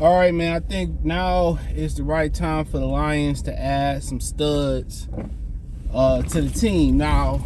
All right, man. I think now is the right time for the Lions to add some studs to the team. Now,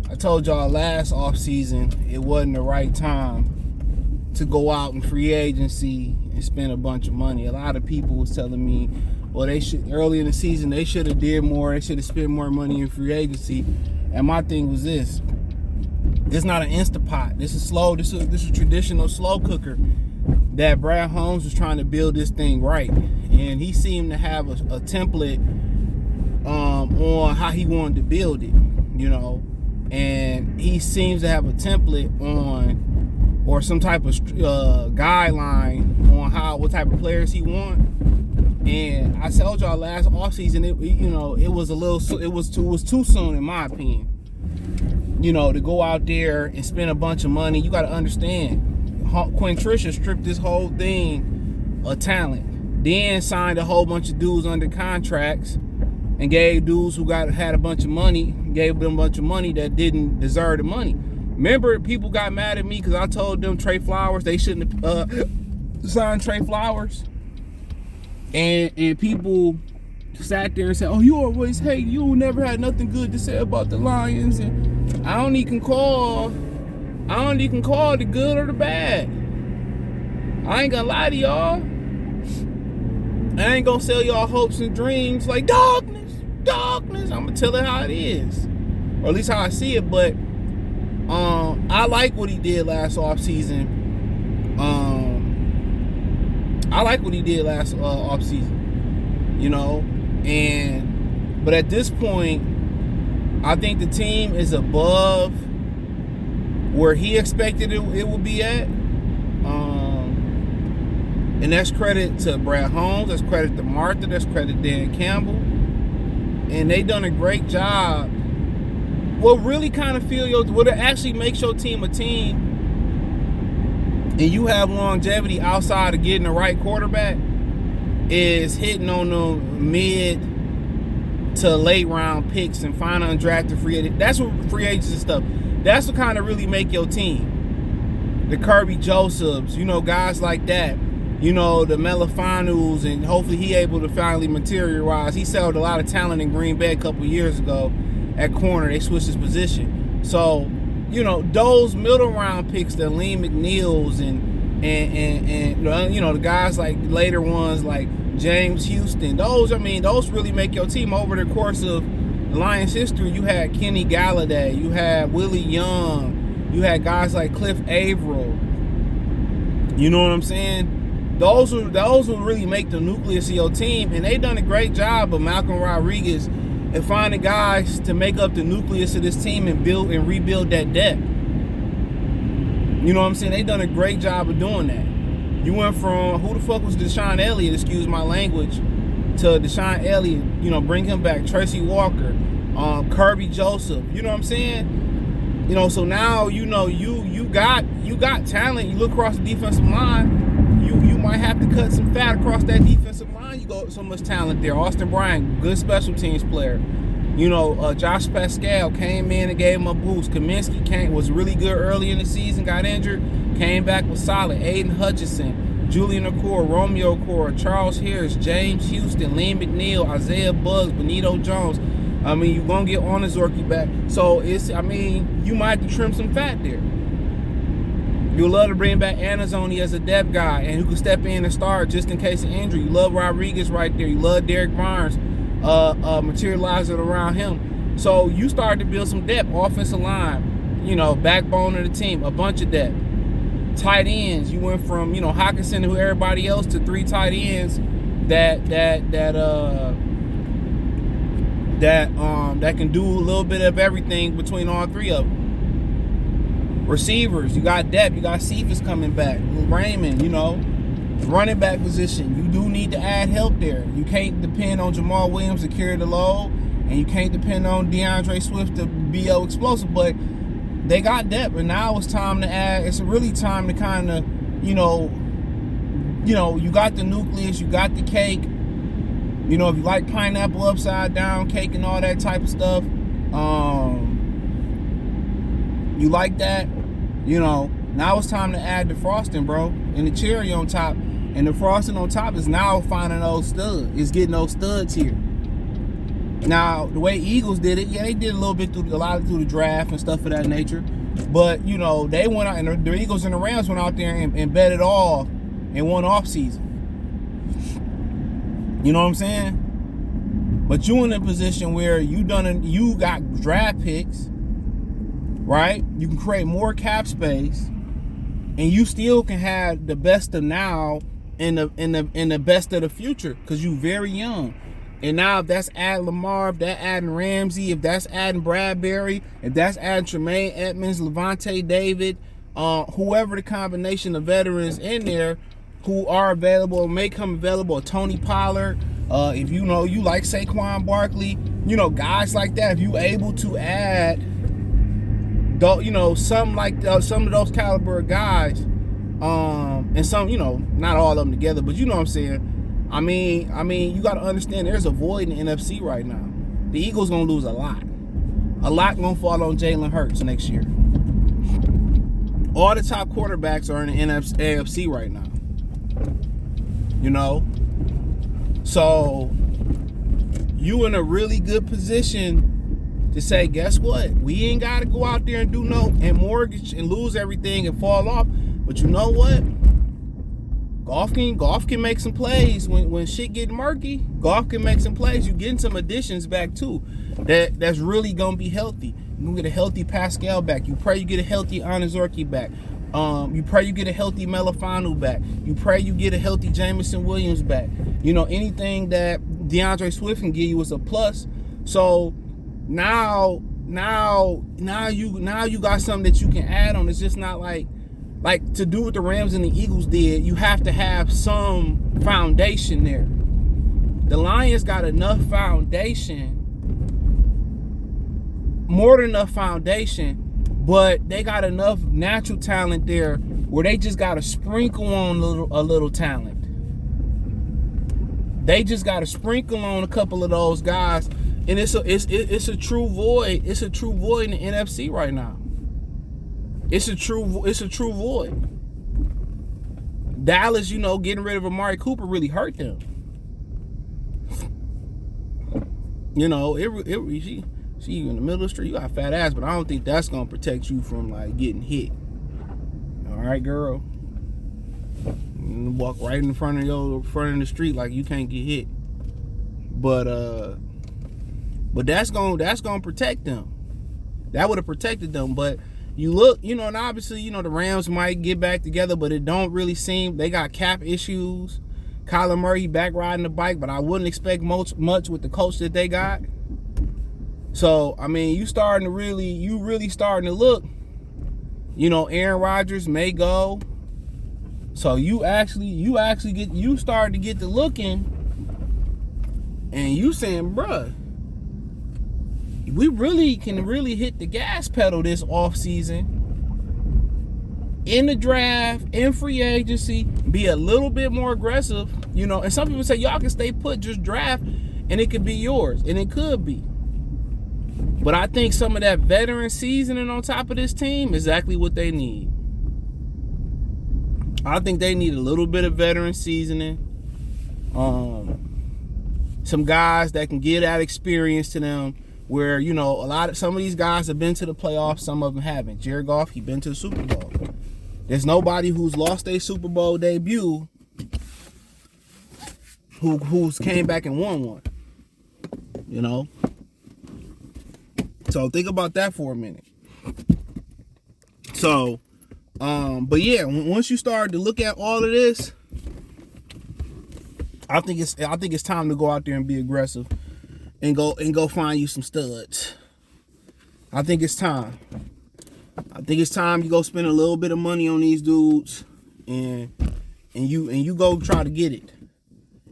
I told y'all last offseason it wasn't the right time to go out in free agency and spend a bunch of money. A lot of people was telling me, well, they should early in the season they should have did more. They should have spent more money in free agency. And my thing was this: this is not an Instapot. This is slow. This is a traditional slow cooker. That Brad Holmes was trying to build this thing right, and he seemed to have a template on how he wanted to build it, and he seems to have a template on or some type of guideline on what type of players he want. And I told y'all last offseason, it was too soon in my opinion, to go out there and spend a bunch of money. You got to understand, Quintricia stripped this whole thing of talent, then signed a whole bunch of dudes under contracts and gave dudes who had a bunch of money, gave them a bunch of money that didn't deserve the money. Remember, people got mad at me because I told them Trey Flowers, they shouldn't have signed Trey Flowers. And people sat there and said, oh, you always hate, you never had nothing good to say about the Lions. And I don't even call the good or the bad. I ain't gonna lie to y'all. I ain't gonna sell y'all hopes and dreams like darkness. I'm gonna tell it how it is, or at least how I see it. But I like what he did last offseason. But at this point, I think the team is above where he expected it would be at. And that's credit to Brad Holmes, that's credit to Martha, that's credit to Dan Campbell. And they done a great job. What really kind of what actually makes your team a team, and you have longevity outside of getting the right quarterback, is hitting on the mid to late round picks and finding undrafted free agents. That's what free agents and stuff. That's what kind of really make your team. The Kirby Josephs, guys like that. The Melifonus, and hopefully he able to finally materialize. He sold a lot of talent in Green Bay a couple years ago at corner. They switched his position. So, those middle round picks, the Lee McNeils and the guys like later ones like James Houston, those really make your team. Over the course of Lions history, you had Kenny Galladay, you had Willie Young, you had guys like Cliff Averill. You know what I'm saying? Those will really make the nucleus of your team, and they done a great job of Malcolm Rodriguez and finding guys to make up the nucleus of this team and build and rebuild that depth. You know what I'm saying? They done a great job of doing that. You went from who the fuck was Deshaun Elliott, excuse my language, to Deshaun Elliott, bring him back, Tracy Walker, Kirby Joseph, you know what I'm saying? So now you got talent. You look across the defensive line, you might have to cut some fat across that defensive line. You got so much talent there. Austin Bryant, good special teams player. Josh Pascal came in and gave him a boost. Kaminsky was really good early in the season, got injured, came back with solid. Aiden Hutchinson, Julian Okoye, Romeo Okoye, Charles Harris, James Houston, Lee McNeil, Isaiah Buggs, Benito Jones. You're going to get Onizorki back. So, you might have to trim some fat there. You love to bring back Anazoni as a depth guy and who can step in and start just in case of injury. You love Rodriguez right there. You love Derek Barnes materializing around him. So, you start to build some depth. Offensive line, backbone of the team, a bunch of depth. Tight ends, you went from, Hockenson and everybody else to 3 tight ends that can do a little bit of everything between all 3 of them. Receivers, you got depth. You got Cephas coming back. Raymond, the running back position. You do need to add help there. You can't depend on Jamal Williams to carry the load, and you can't depend on DeAndre Swift to be explosive. But they got depth, and now it's time to add. It's really time to kind of, you got the nucleus, you got the cake. If you like pineapple upside down cake and all that type of stuff, you like that, now it's time to add the frosting, bro, and the cherry on top. And the frosting on top is now finding those studs. It's getting those studs here. Now, the way Eagles did it, yeah, they did a lot through the draft and stuff of that nature. But, you know, they went out, and the Eagles and the Rams went out there and bet it all in one offseason. You know what I'm saying? But you in a position where you got draft picks, right? You can create more cap space, and you still can have the best of now and the best of the future because you very young. And now if that's adding Lamar, if that's adding Ramsey, if that's adding Bradbury, if that's adding Tremaine Edmonds, Levante David, whoever the combination of veterans in there who are available or may come available, Tony Pollard, if you know you like Saquon Barkley, you know, guys like that, if you able to add, you know, some of those caliber of guys, and some, you know, not all of them together, but you know what I'm saying. I mean, you got to understand there's a void in the NFC right now. The Eagles gonna lose a lot. A lot gonna fall on Jalen Hurts next year. All the top quarterbacks are in the AFC right now. You know, so you in a really good position to say, guess what? We ain't got to go out there and do and mortgage and lose everything and fall off. But you know what? Golf can make some plays when shit get murky. Golf can make some plays. You getting some additions back too. That's really gonna be healthy. You gonna get a healthy Pascal back. You pray you get a healthy Anazorki back. You pray you get a healthy Melifanu back. You pray you get a healthy Jameson Williams back. You know, anything that DeAndre Swift can give you is a plus. So now you got something that you can add on. It's just not like to do what the Rams and the Eagles did. You have to have some foundation there. The Lions got enough foundation, more than enough foundation, but they got enough natural talent there where they just got to sprinkle on a little talent. They just got to sprinkle on a couple of those guys, and it's a true void. It's a true void in the NFC right now. It's a true void. Dallas, you know, getting rid of Amari Cooper really hurt them. You know, she in the middle of the street, you got a fat ass, but I don't think that's gonna protect you from like getting hit. All right, girl. You walk right in front of the street like you can't get hit. But that's gonna protect them. That would have protected them, but. You look, you know, and obviously, you know, the Rams might get back together, but it don't really seem. They got cap issues. Kyler Murray back riding the bike, but I wouldn't expect much with the coach that they got. So, I mean, you really starting to look. You know, Aaron Rodgers may go. So you starting to get to looking, and you saying, bruh, we really can hit the gas pedal this offseason. In the draft, in free agency, be a little bit more aggressive, you know. And some people say, y'all can stay put, just draft, and it could be yours. And it could be. But I think some of that veteran seasoning on top of this team is exactly what they need. I think they need a little bit of veteran seasoning. Some guys that can give that experience to them. Where, you know, some of these guys have been to the playoffs, some of them haven't. Jared Goff, he been to the Super Bowl. There's nobody who's lost their Super Bowl debut who's came back and won one. You know? So think about that for a minute. So, but yeah, once you start to look at all of this, I think it's time to go out there and be aggressive. And go find you some studs. I think it's time. I think it's time you go spend a little bit of money on these dudes, and you go try to get it.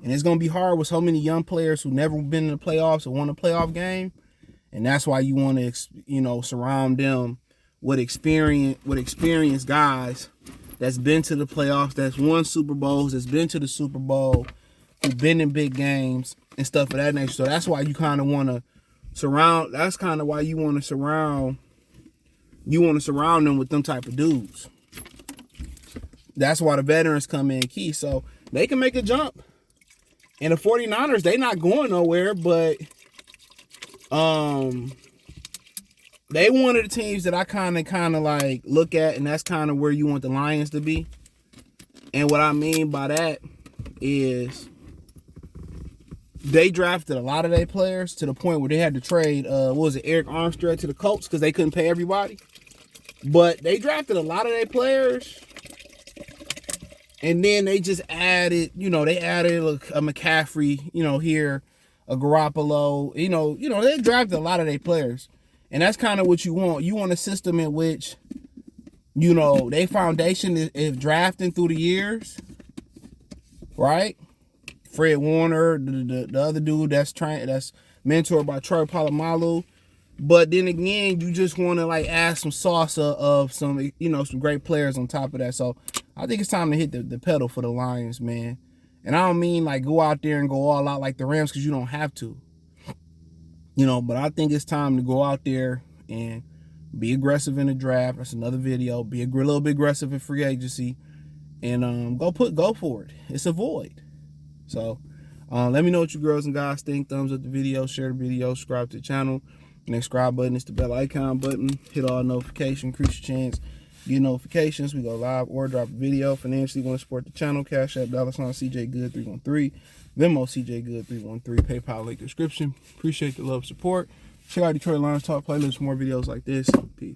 And it's gonna be hard with so many young players who never been in the playoffs or won a playoff game, and that's why you want to, you know, surround them with experienced guys that's been to the playoffs, that's won Super Bowls, that's been to the Super Bowl, who've been in big games. And stuff of that nature. So that's why you kind of want to surround. That's kind of why you want to surround. You want to surround them with them type of dudes. That's why the veterans come in key. So they can make a jump. And the 49ers, they not going nowhere, but they one of the teams that I kind of like look at, and that's kind of where you want the Lions to be. And what I mean by that is they drafted a lot of their players to the point where they had to trade, Eric Armstead to the Colts because they couldn't pay everybody. But they drafted a lot of their players, and then they just added, they added a McCaffrey, here, a Garoppolo, they drafted a lot of their players. And that's kind of what you want. You want a system in which, their foundation is drafting through the years, right? Fred Warner, the other dude that's mentored by Troy Polamalu. But then again, you just want to like add some sauce of some, some great players on top of that. So I think it's time to hit the pedal for the Lions, man. And I don't mean like go out there and go all out like the Rams, because you don't have to. But I think it's time to go out there and be aggressive in the draft. That's another video. Be a little bit aggressive in free agency, and go for it. It's a void. So let me know what you girls and guys think. Thumbs up the video, share the video, subscribe to the channel. The next subscribe button is the bell icon button. Hit all notifications, increase your chance. Get notifications. We go live or drop a video. Financially want to support the channel. Cash App $CJ Good313. Venmo CJ Good313. PayPal link description. Appreciate the love, support. Check out Detroit Lions Talk playlist for more videos like this. Peace.